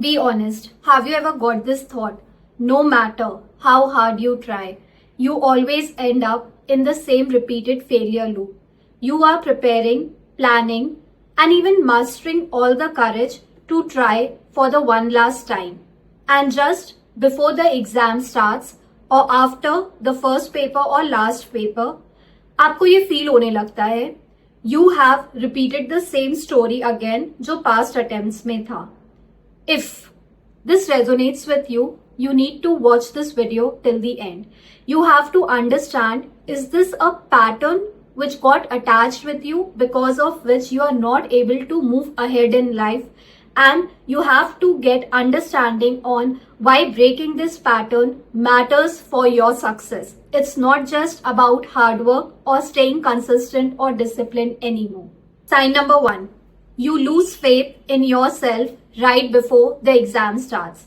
Be honest. Have you ever got this thought? No matter how hard you try, you always end up in the same repeated failure loop. You are preparing, planning, and even mastering all the courage to try for the one last time. And just before the exam starts or after the first paper or last paper, आपको ये feel होने लगता है you have repeated the same story again जो past attempts में था. If this resonates with you, you need to watch this video till the end. You have to understand, is this a pattern which got attached with you because of which you are not able to move ahead in life? And you have to get understanding on why breaking this pattern matters for your success. It's not just about hard work or staying consistent or disciplined anymore. Sign number 1. You lose faith in yourself right before the exam starts.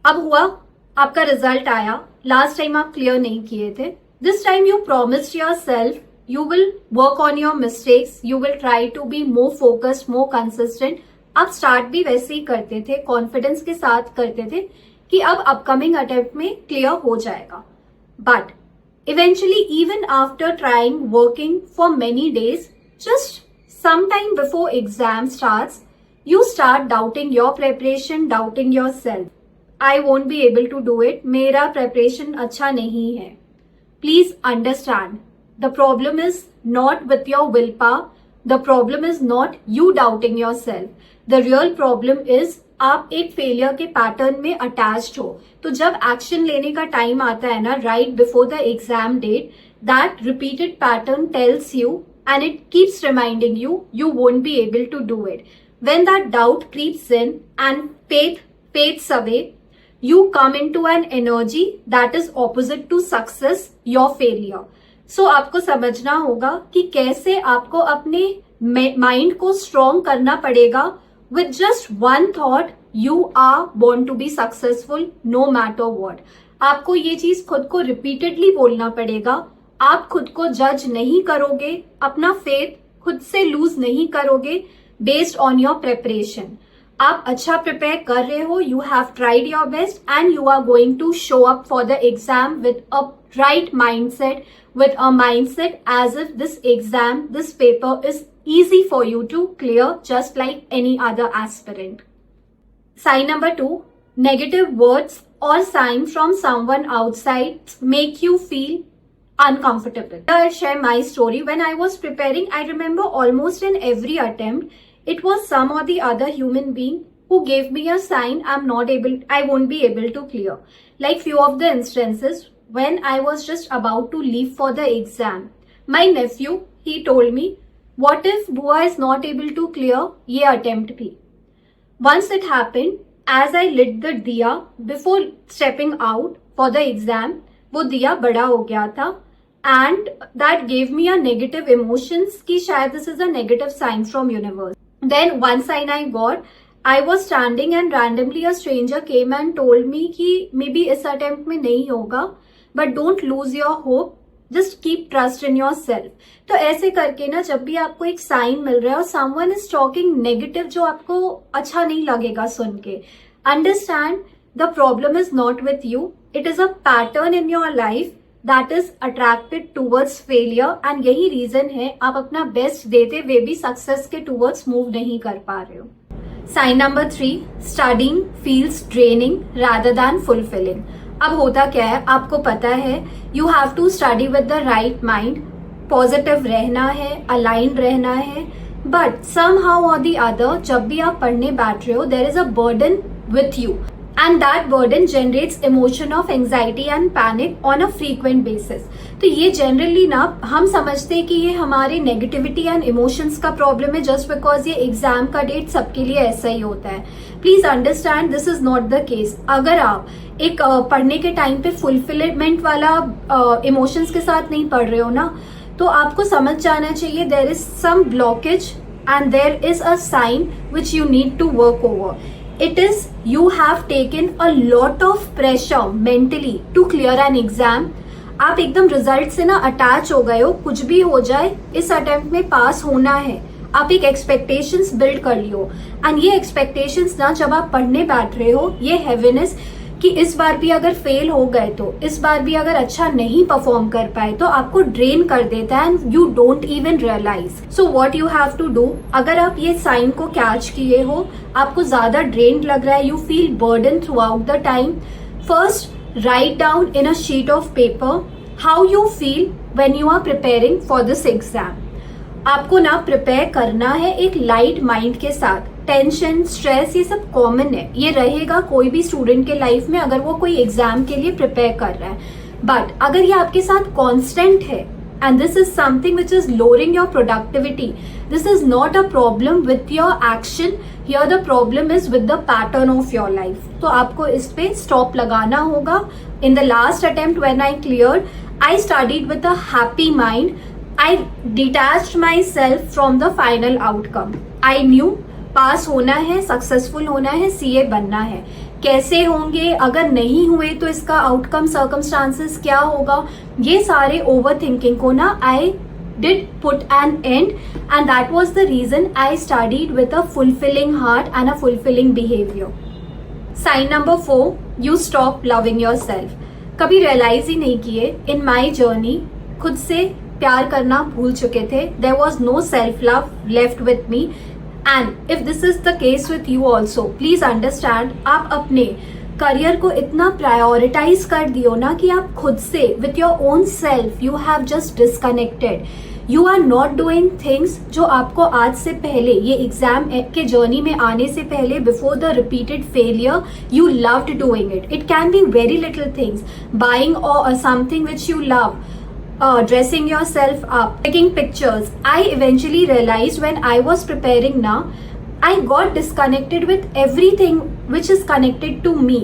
अब हुआ, आपका result आया, last time आप clear नहीं किए थे. This time you promised yourself you will work on your mistakes, you will try to be more focused, more consistent. आप start भी वैसे ही करते थे, कॉन्फिडेंस के साथ करते थे कि अब अपकमिंग अटेम्प्ट में क्लियर हो जाएगा. But eventually even after trying, working for many days, just some time before exam starts, you start doubting your preparation, doubting yourself. I won't be able to do it. मेरा preparation अच्छा नहीं है. Please understand, the problem is not with your willpower. The problem is not you doubting yourself. The real problem is आप एक failure के pattern में attached हो. तो जब एक्शन लेने का टाइम आता है ना, right before the exam date, that repeated pattern tells you and it keeps reminding you won't be able to do it. When that doubt creeps in and faith fades away, you come into an energy that is opposite to success, your failure. So आपको समझना होगा कि कैसे आपको अपने mind को strong करना पड़ेगा with just one thought, you are born to be successful no matter what. आपको ये चीज खुद को रिपीटेडली बोलना पड़ेगा. आप खुद को जज नहीं करोगे, अपना फेथ खुद से लूज नहीं करोगे बेस्ड ऑन योर प्रिपरेशन. आप अच्छा प्रिपेयर कर रहे हो, you have tried your best and you are going to show up for the exam with a right mindset, with a mindset as if this exam, this paper is easy for you to clear just like any other aspirant. Sign number 2, negative words or signs from someone outside make you feel uncomfortable. I'll share my story. When I was preparing, I remember almost in every attempt, it was some or the other human being who gave me a sign I won't be able to clear. Like few of the instances, when I was just about to leave for the exam, my nephew, he told me, what if Bua is not able to clear ye attempt bhi? Once it happened, as I lit the diya before stepping out for the exam, वो दिया बड़ा हो गया था and that gave me a negative emotions कि शायद this is a negative sign from universe. Then one sign I got, I was standing and randomly a stranger came and told me कि maybe इस attempt में नहीं होगा, but don't lose your hope, just keep trust in yourself. तो ऐसे करके ना, जब भी आपको एक साइन मिल रहा है और someone is talking negative जो आपको अच्छा नहीं लगेगा सुन के, understand the problem is not with you. It is a pattern in your life that is attracted towards failure and यही reason है आप अपना best देते हुए भी success के towards move नहीं कर पा रहे हो. Sign number 3, studying feels draining rather than fulfilling. अब होता क्या है, आपको पता है, you have to study with the right mind, positive रहना है, aligned रहना है, but somehow or the other जब भी आप पढ़ने बैठ रहे हो, there is a burden with you. And that burden generates emotion of anxiety and panic on a frequent basis. तो ये generally ना हम समझते हैं कि ये हमारे negativity and emotions का problem है just because ये exam का date सबके लिए ऐसा ही होता है. Please understand this is not the case. अगर आप एक पढ़ने के टाइम पे fulfillment वाला emotions के साथ नहीं पढ़ रहे हो ना, तो आपको समझ जाना चाहिए there is some blockage and there is a sign which you need to work over. It is you have taken a lot of pressure mentally to clear an exam. आप एकदम रिजल्ट से ना अटैच हो गए हो, कुछ भी हो जाए इस अटेम्प्ट में पास होना है. आप एक एक्सपेक्टेशंस बिल्ड कर लियो, एंड ये एक्सपेक्टेशंस ना जब आप पढ़ने बैठ रहे हो, ये हैवीनेस कि इस बार भी अगर फेल हो गए तो, इस बार भी अगर अच्छा नहीं परफॉर्म कर पाए तो आपको ड्रेन कर देता है and you don't even realise. So what you have to do, अगर आप ये साइन को कैच किए हो, आपको ज्यादा ड्रेन लग रहा है, you feel burden throughout the time, first write down in a sheet of paper how you feel when you are preparing for this exam. आपको ना प्रिपेयर करना है एक लाइट माइंड के साथ. टेंशन, स्ट्रेस, ये सब कॉमन है, ये रहेगा कोई भी स्टूडेंट के लाइफ में अगर वो कोई एग्जाम के लिए प्रिपेयर कर रहा है. बट अगर ये आपके साथ कांस्टेंट है and this is something which is lowering your productivity, this is not a problem with your action, here the problem is with the pattern of your life. तो आपको इस पे स्टॉप लगाना होगा. In the last attempt when I cleared, I studied with a happy mind. I detached myself from the final outcome. I knew पास होना है, successful होना है, सीए बनना है. कैसे होंगे, अगर नहीं हुए तो इसका आउटकम, सर्कमस्टांसेस क्या होगा, ये सारे ओवर थिंकिंग को ना आई did put an end, and that was the reason I studied with a fulfilling heart and a fulfilling behavior. Sign number 4, you stop loving yourself. कभी रियलाइज ही नहीं किए इन माई जर्नी, खुद से प्यार करना भूल चुके थे. There was no self love left with me, and if this is the case with you also, please understand, आप अपने करियर को इतना प्रायोरिटाइज कर दियो ना कि आप खुद से with your own self you have just disconnected. You are not doing things जो आपको आज से पहले, ये एग्जाम के जर्नी में आने से पहले, before the repeated failure, you loved doing it. It can be very little things, buying or something which you love, dressing yourself up, taking pictures. I eventually realized when I was preparing now, I got disconnected with everything which is connected to me.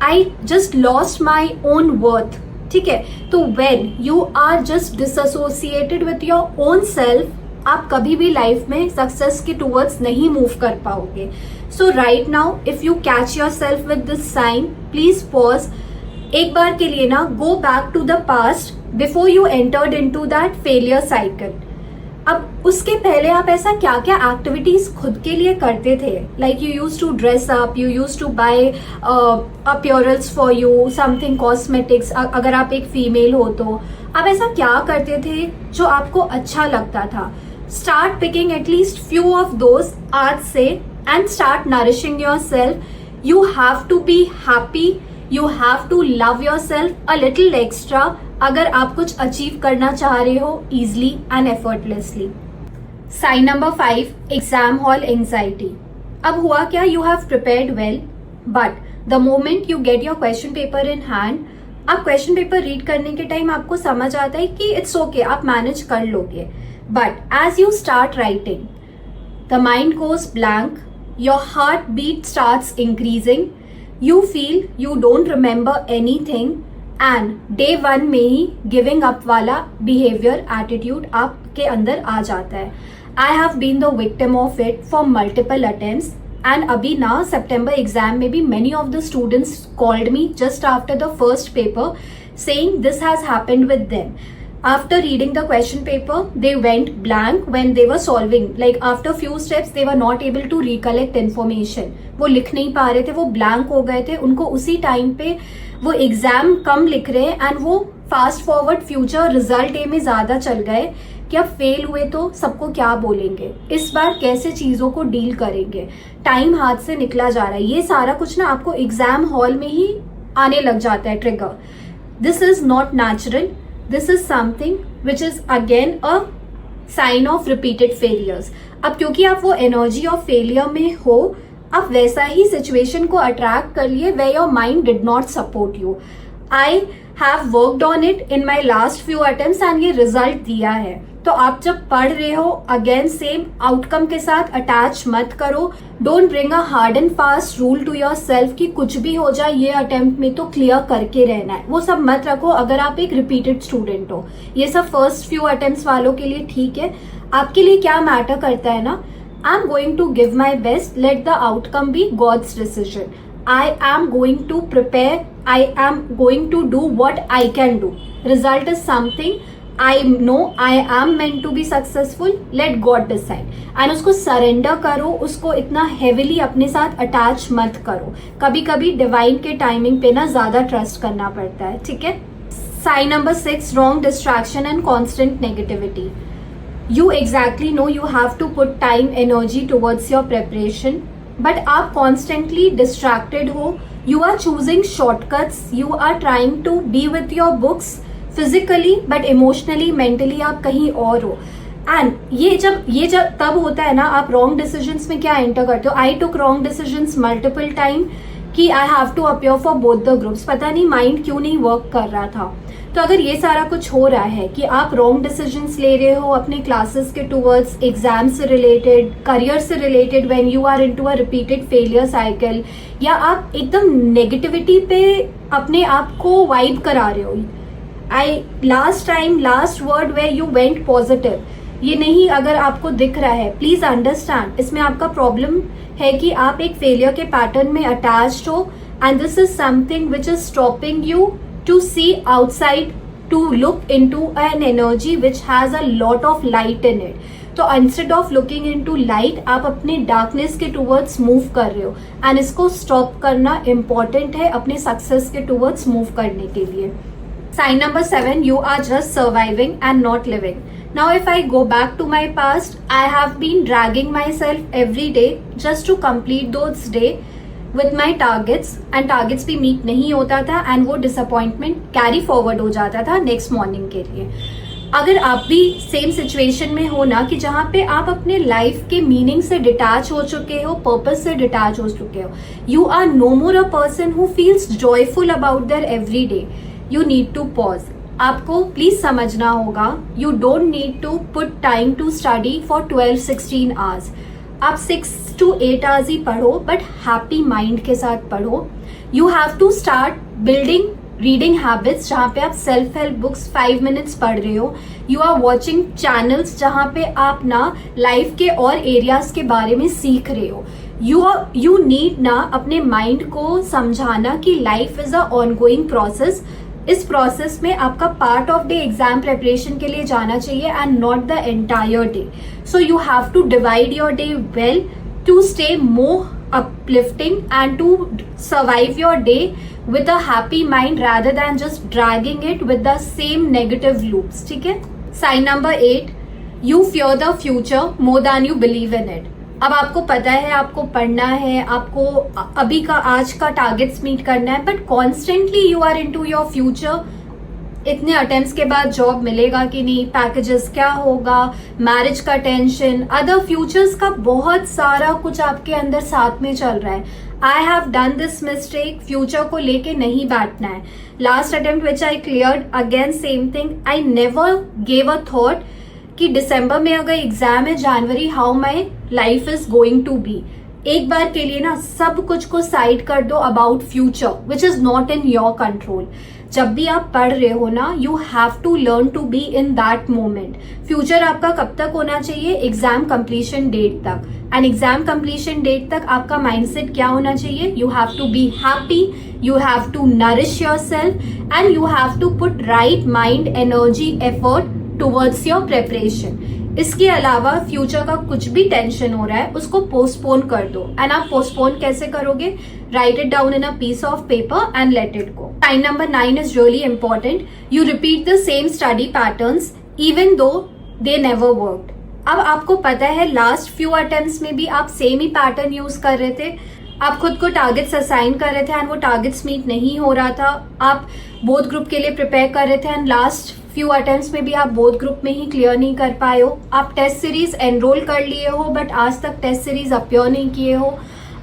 I just lost my own worth. ठीक है, तो when you are just disassociated with your own self, आप कभी भी life में success के towards नहीं move कर पाओगे. So right now if you catch yourself with this sign, please pause. एक बार के लिए ना go back to the past before you entered into that failure cycle. अब उसके पहले आप ऐसा क्या क्या एक्टिविटीज खुद के लिए करते थे, like you use to dress up, you use to buy appearance for you, something cosmetics. अगर आप एक फीमेल हो तो आप ऐसा क्या करते थे जो आपको अच्छा लगता था. Start picking at least few of those आज से and start nourishing yourself. You have to be happy, you have to love yourself a little extra अगर आप कुछ अचीव करना चाह रहे हो easily and effortlessly. Sign number 5, exam hall anxiety. अब हुआ क्या, you have prepared well, but the moment you get your question paper in hand, आप क्वेश्चन पेपर रीड करने के टाइम आपको समझ आता है कि इट्स ओके, आप मैनेज कर लोगे. But as you start writing, the mind goes blank, your heart beat starts increasing, you feel you don't remember anything, and day 1 में ही गिविंग अप वाला बिहेवियर, एटीट्यूड आपके अंदर आ जाता है. I have been the victim of it for multiple attempts, and अभी ना सितंबर एग्जाम में भी many of the students called me just after the first paper saying this has happened with them. After reading the question paper, they went blank when they were solving. Like after few steps, they were not able to recollect information. वो लिख नहीं पा रहे थे, वो blank हो गए थे. उनको उसी टाइम पे वो एग्जाम कम लिख रहे हैं एंड वो fast forward future result day में ज्यादा चल गए कि अब फेल हुए तो सबको क्या बोलेंगे, इस बार कैसे चीजों को डील करेंगे, टाइम हाथ से निकला जा रहा है. ये सारा कुछ ना आपको एग्जाम हॉल में ही आने लग जाता है trigger. This is not natural. This is something which is again a sign of repeated failures. अब क्योंकि आप वो एनर्जी ऑफ फेलियर में हो, आप वैसा ही सिचुएशन को अट्रैक्ट कर लिए where your mind did not support you. I have worked on it in my last few attempts and ये रिजल्ट दिया है. तो आप जब पढ़ रहे हो अगेन सेम आउटकम के साथ अटैच मत करो. Don't bring a hard and fast rule to yourself कि कुछ भी हो जाए ये अटेम्प्ट में तो क्लियर करके रहना है. वो सब मत रखो अगर आप एक रिपीटेड स्टूडेंट हो. ये सब फर्स्ट फ्यू अटेम्प्ट्स वालों के लिए ठीक है. आपके लिए क्या मैटर करता है ना, I am going to give my best, let the outcome be God's decision. I am going to prepare, I am going to do what I can do. Result is something I know I am meant to be successful, let God decide. And उसको surrender करो, उसको इतना heavily अपने साथ attach मत करो। कभी कभी डिवाइन के टाइमिंग पे ना ज्यादा ट्रस्ट करना पड़ता है, ठीक है। Sign number 6, wrong distraction and constant negativity. You exactly know you have to put time, energy towards your preparation, but आप constantly distracted हो, you are choosing shortcuts, you are trying to be with your books physically but emotionally, mentally आप कहीं और हो। And ये जब तब होता है ना, आप रॉन्ग डिसीजंस में क्या एंटर करते हो। I took wrong decisions multiple time कि I have to appear for both the groups, पता नहीं माइंड क्यों नहीं वर्क कर रहा था। तो अगर ये सारा कुछ हो रहा है कि आप रॉन्ग डिसीजंस ले रहे हो अपने क्लासेस के टूवर्ड्स, एग्जाम से रिलेटेड, करियर से related, when you are into a repeated failure cycle, या आप एकदम नेगेटिविटी पे अपने आप को वाइब करा रहे हो। Last word way you went positive, ये नहीं अगर आपको दिख रहा है, प्लीज अंडरस्टैंड इसमें आपका प्रॉब्लम है कि आप एक फेलियर के पैटर्न में अटैच्ड हो, and this is something which is stopping you to see outside, to look into an energy which has a lot of light in it. तो instead of looking into light, आप अपने darkness के towards move कर रहे हो, and इसको stop करना important है अपने success के towards move करने के लिए। Sign number 7, you are just surviving and not living. Now if I go back to my past, I have been dragging myself every day just to complete those day with my targets, and targets भी meet नहीं होता था, and वो disappointment carry forward हो जाता था next morning के लिए। अगर आप भी सेम सिचुएशन में हो ना, कि जहाँ पे आप अपने लाइफ के मीनिंग से डिटैच हो चुके हो, पर्पस से डिटैच हो चुके हो, you are no more a person who feels joyful about their every day, you need to pause. आपको प्लीज समझना होगा, you don't need to put time to study for 12-16 hours. आप 6 to 8 आवर्स ही पढ़ो, but happy mind के साथ पढ़ो। You have to start building reading habits, जहाँ पे आप सेल्फ हेल्प बुक्स 5 मिनट्स पढ़ रहे हो। यू आर वॉचिंग चैनल्स जहाँ पे आप ना लाइफ के और एरियाज के बारे में सीख रहे हो। यू नीड ना अपने माइंड को समझाना कि life is a ongoing process. इस प्रोसेस में आपका part of day exam preparation के लिए जाना चाहिए, and not the entire day. So you have to divide your day well to stay more uplifting and to survive your day with a happy mind rather than just dragging it with the same negative loops, ठीक है। Sign number 8, you fear the future more than you believe in it. अब आपको पता है आपको पढ़ना है, आपको अभी का आज का टारगेट्स मीट करना है, but constantly you are into your future. इतने अटेम्प्ट्स के बाद जॉब मिलेगा कि नहीं, पैकेजेस क्या होगा, मैरिज का टेंशन, अदर फ्यूचर्स का बहुत सारा कुछ आपके अंदर साथ में चल रहा है। I have done this mistake, future को लेके नहीं बैठना है। Last attempt which I cleared, again same thing, I never gave a thought कि दिसंबर में अगर एग्जाम है, January how my life is going to be. एक बार के लिए ना सब कुछ को साइड कर दो about future which is not in your control. जब भी आप पढ़ रहे हो ना, you have to learn to be in that moment. Future आपका कब तक होना चाहिए? एग्जाम कंप्लीशन डेट तक। एंड एग्जाम कंप्लीशन डेट तक आपका माइंडसेट क्या होना चाहिए? You have to be happy, you have to nourish yourself, and you have to put right mind, energy, effort towards your preparation. इसके अलावा फ्यूचर का कुछ भी टेंशन हो रहा है उसको पोस्टपोन कर दो। एंड आप पोस्टपोन कैसे करोगे? Write it down in a piece of paper and let it go. Sign number 9 is really important. You repeat the same study patterns even though they never worked. अब आपको पता है last few attempts में भी आप same ही pattern use कर रहे थे। आप खुद को टारगेट्स असाइन कर रहे थे एंड वो टारगेट्स मीट नहीं हो रहा था। आप बोथ ग्रुप के लिए प्रिपेयर कर रहे थे एंड लास्ट फ्यू अटेम्प्ट्स में भी आप बोथ ग्रुप में ही क्लियर नहीं कर पाए हो। आप टेस्ट सीरीज एनरोल कर लिए हो बट आज तक टेस्ट सीरीज अपीयर नहीं किए हो।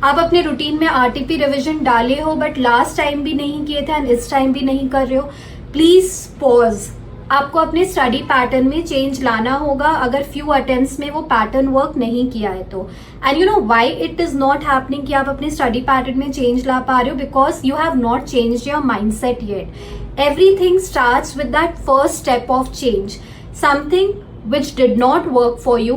आप अपने रूटीन में आरटीपी रिविजन डाले हो बट लास्ट टाइम भी नहीं किए थे एंड इस टाइम भी नहीं कर रहे हो। Please pause. आपको अपने स्टडी पैटर्न में चेंज लाना होगा अगर फ्यू अटेम्प्ट्स में वो पैटर्न वर्क नहीं किया है तो। And you know why it is not happening कि आप अपने स्टडी पैटर्न में चेंज ला पा रहे हो? Because you have not changed your mindset yet. Everything starts with that first step of change. Something which did not work for you,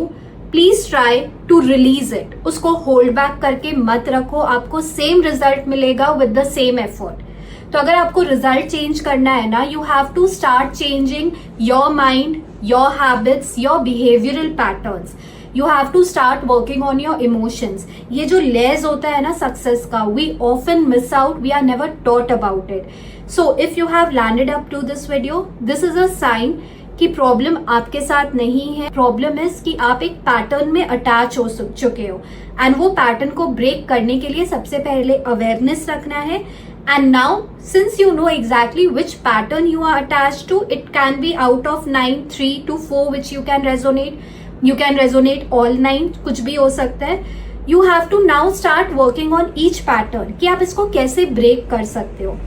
please try to release it. उसको hold back करके मत रखो। आपको same result मिलेगा with the same effort. तो अगर आपको result change करना है ना, you have to start changing your mind, your habits, your behavioural patterns. You have to start working on your emotions. ये जो लेयर्स होता है ना सक्सेस का, we often miss out, we are never taught about it. So if you have landed up to this video, this is a sign कि problem आपके साथ नहीं है. प्रॉब्लम इज कि आप एक पैटर्न में अटैच हो चुके हो, एंड वो पैटर्न को ब्रेक करने के लिए सबसे पहले अवेयरनेस रखना है. And now since you know exactly which pattern you are attach to, it can be out of 9, 3 to 4 which you can resonate. You can resonate all 9, कुछ भी हो सकता है. You have to now start working on each pattern कि आप इसको कैसे break कर सकते हो.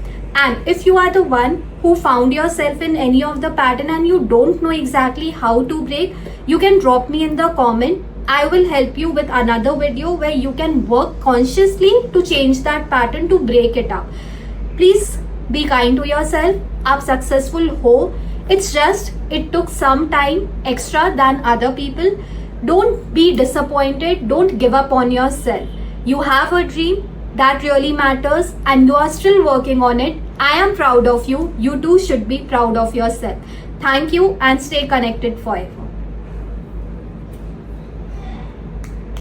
And if you are the one who found yourself in any of the pattern and you don't know exactly how to break, you can drop me in the comment. I will help you with another video where you can work consciously to change that pattern, to break it up. Please be kind to yourself. आप successful हो. It's just it took some time extra than other people. Don't be disappointed. Don't give up on yourself. You have a dream that really matters and you are still working on it. I am proud of you. You too should be proud of yourself. Thank you and stay connected forever.